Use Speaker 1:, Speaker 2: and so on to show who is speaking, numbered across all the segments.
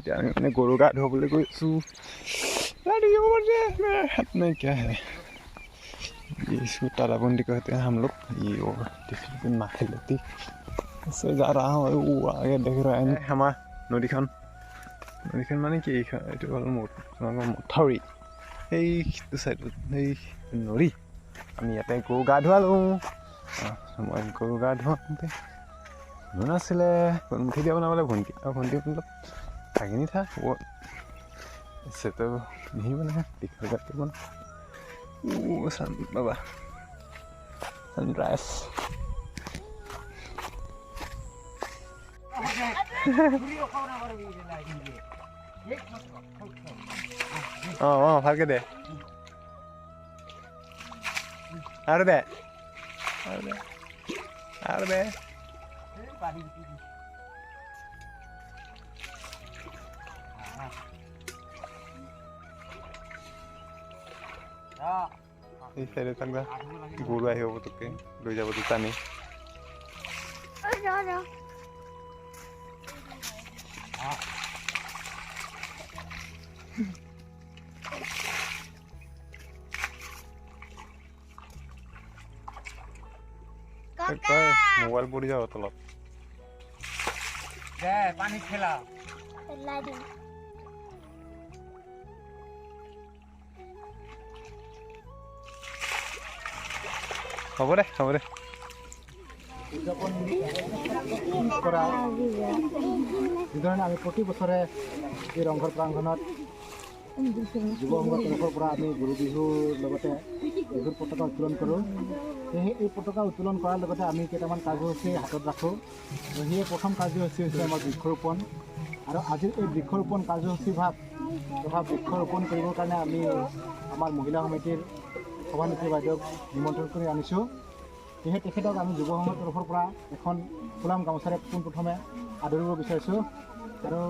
Speaker 1: এতিয়া আমি মানে গৰু গা ধুবলৈ গৈছোঁ। हाथ में क्या है ये इसको तालाबंदी कहते हैं हम लोग। ये और डिफिन माखी लेती इससे जा रहा हूँ। वो आगे देख रहा है हमारा नदीखन মানে কি এইটো হ'ল মথাউৰি সেইটো চাইডত সেই নদী। আমি ইয়াতে গৰু গা ধুৱালোঁ। মই গৰু গা ধুৱাওঁতে কোন আছিলে মুঠি দিয়া বনাবলৈ ভণ্টি আৰু ভণ্টি অলপ ভাগিনী থা से तो नहीं बना है दिखा करके बना वो सन बाबा सनराइज भाग के दे आर दे এই সাইডে থাকবা গরু আহিব তোকে লৈ যাব তো টানি মোবাইল পড়ি যাও তলত পানি খেলা হ'ব দে
Speaker 2: যিধৰণে আমি প্ৰতি বছৰে এই ৰংঘৰ প্ৰাংগণত যুৱ সংঘৰ তৰফৰ পৰা আমি গৰু বিহুৰ লগতে বিহুৰ পতাকা উত্তোলন কৰোঁ। সেয়েহে এই পতাকা উত্তোলন কৰাৰ লগতে আমি কেইটামান কাৰ্যসূচী হাতত ৰাখোঁ। সেয়ে প্ৰথম কাৰ্যসূচী হৈছে আমাৰ বৃক্ষৰোপণ। আৰু আজিৰ এই বৃক্ষৰোপণ কাৰ্যসূচী ভাগ তথা বৃক্ষৰোপণ কৰিবৰ কাৰণে আমি আমাৰ মহিলা সমিতিৰ সভানেত্ৰী বাইদেউক নিমন্ত্ৰণ কৰি আনিছোঁ। সেয়েহে তেখেতক আমি যুৱ সংঘৰ তৰফৰ পৰা এখন ফুলাম গামোচাৰে পোনপ্ৰথমে আদৰিব বিচাৰিছোঁ। আৰু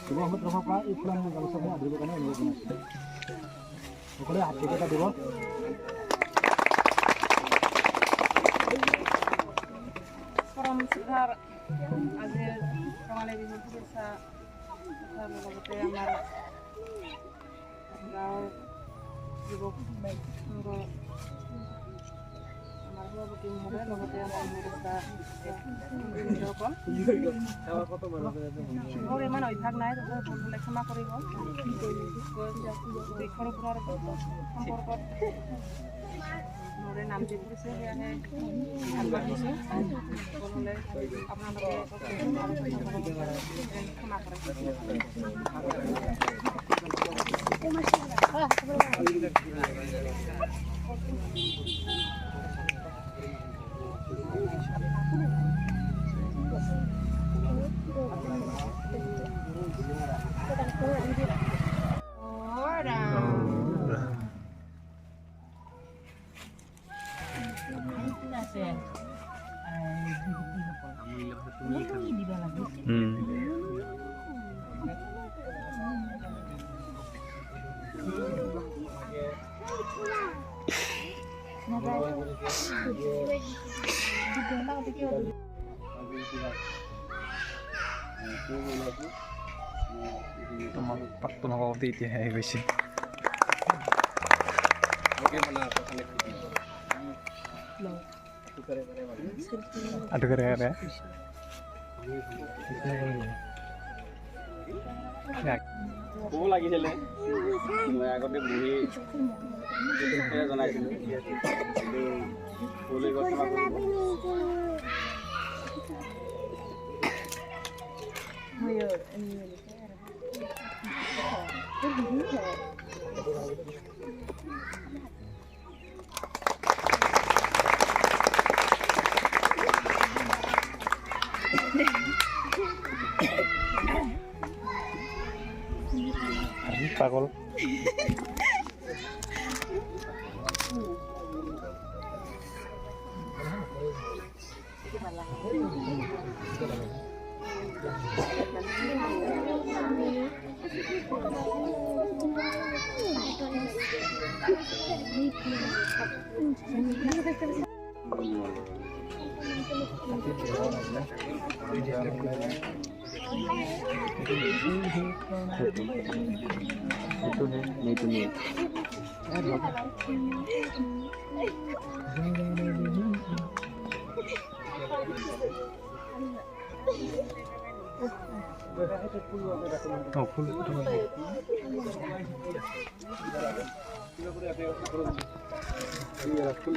Speaker 2: যুৱ সংঘৰ তৰফৰ পৰা এই ফুলাম গামোচাখন আদৰিবৰ কাৰণে অনুৰোধ জনাইছোঁ। সকলোৱে হাত কেইটা দিব।
Speaker 3: পৰম শ্ৰদ্ধাৰ আজিৰ ৰঙালী বিহুৰ শুভেচ্ছা লগতে আমাৰ গাঁৱৰ যুৱক সংঘ আমাৰ সভাপতি মহোদয় লগতে আমাৰ মোৰ ইমান অভ্যাস নাই তথাপি ভুল ক্ষমা কৰিব। বৃক্ষৰোপণৰ সম্পৰ্কত মোৰে নামটি পৰিছে সেয়াহে আগবাঢ়িছোঁ। সকলোলৈ আপোনালোকে ক্ষমা কৰে।
Speaker 1: তোমাক প্ৰাক্তন সভাপতি এতিয়াহে আহি গৈছে।
Speaker 4: ক'ব লাগিছিলে মই আগতে বহি জনাইছিলোঁ কিন্তু ক'লৈ গ'ল
Speaker 1: পাগল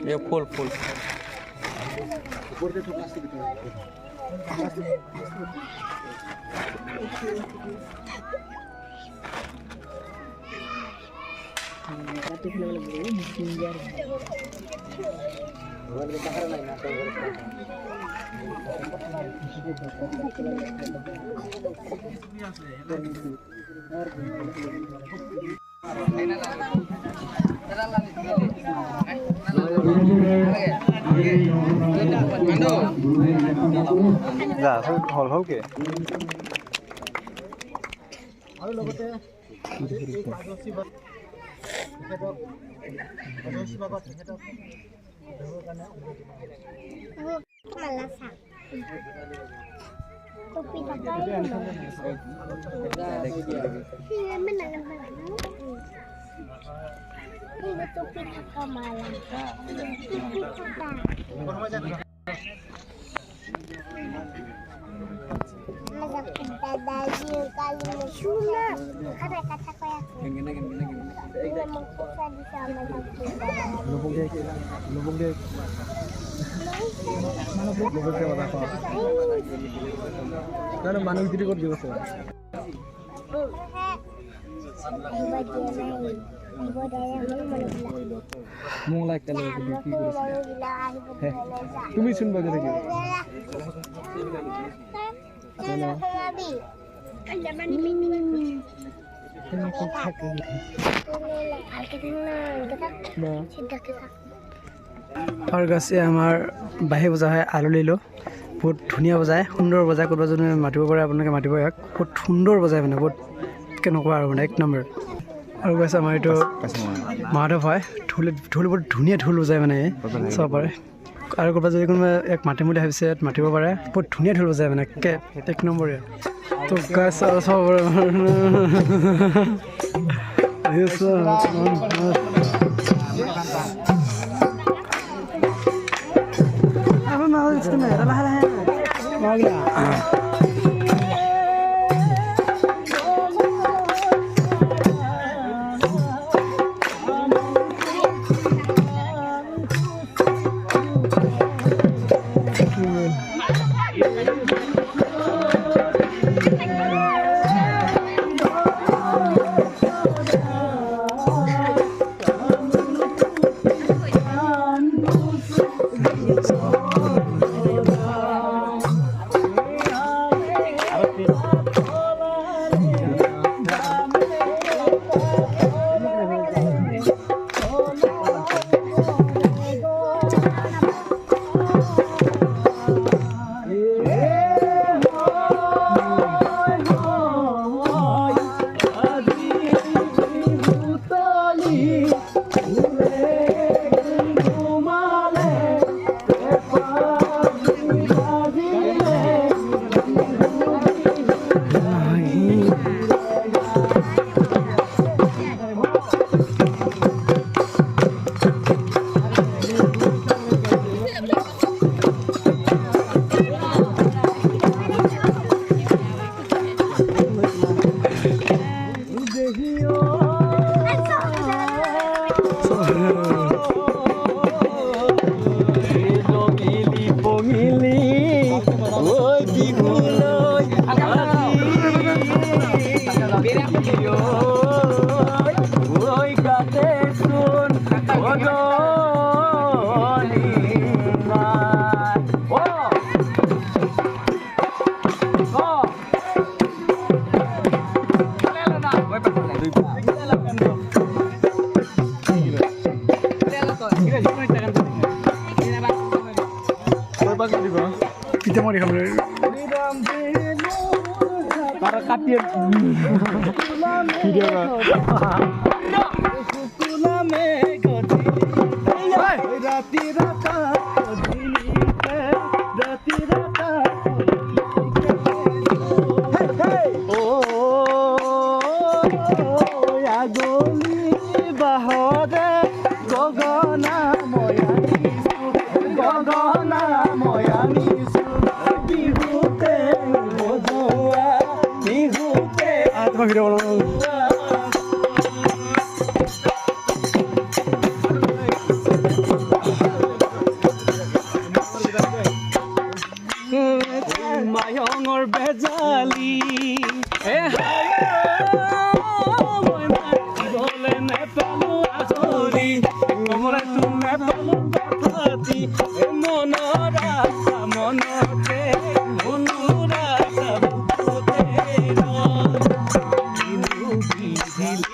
Speaker 1: ये फूल फूल जा हल हल के
Speaker 2: আৰু লগতে আদিবাসী তেখেতক আদিবাসী বাবা তেখেতক দেহৰ কাৰণে
Speaker 5: Malasa. Topi pakai. Iya benar benar. Ini topi pakai malasa. Ada kita dari kali musuna. Ada kata kayak. Gini. Ini mengkusa di sama kita.
Speaker 2: লবং দে মানুহ ভিতরে করে দিব মোংলা একটা তুমি শুনবা যে নাকি
Speaker 6: और गसे आमार बाहे बजा है आलू लिलो बहुत धुनिया बजाय सुंदर बजाय कोबा जने मातिब पारे आपनके मातिब याक बहुत सुंदर बजाय माने बहुत केनका आरो माने एक नंबर और गसे आमार एतो माधव है ढोल बहुत धुनिया ढोल बजाय माने सब पारे और कोबा जने कोन एक माति मुदे हाबिसे मातिब पारे बहुत धुनिया ढोल बजाय माने एक नंबर तो गाइस सब yes apa mau istimewa lah mau ya kita mau dihamil para kapir video rati rata তোমাৰ ভিডিঅ' বনাওঁ
Speaker 7: মায়ঙৰ বেজালি মই মাতিবলৈ নেপালো আজৰি কমলাইতো নেপালো কথাতি মনৰ আশা মনতে মনোৰা বিধিলে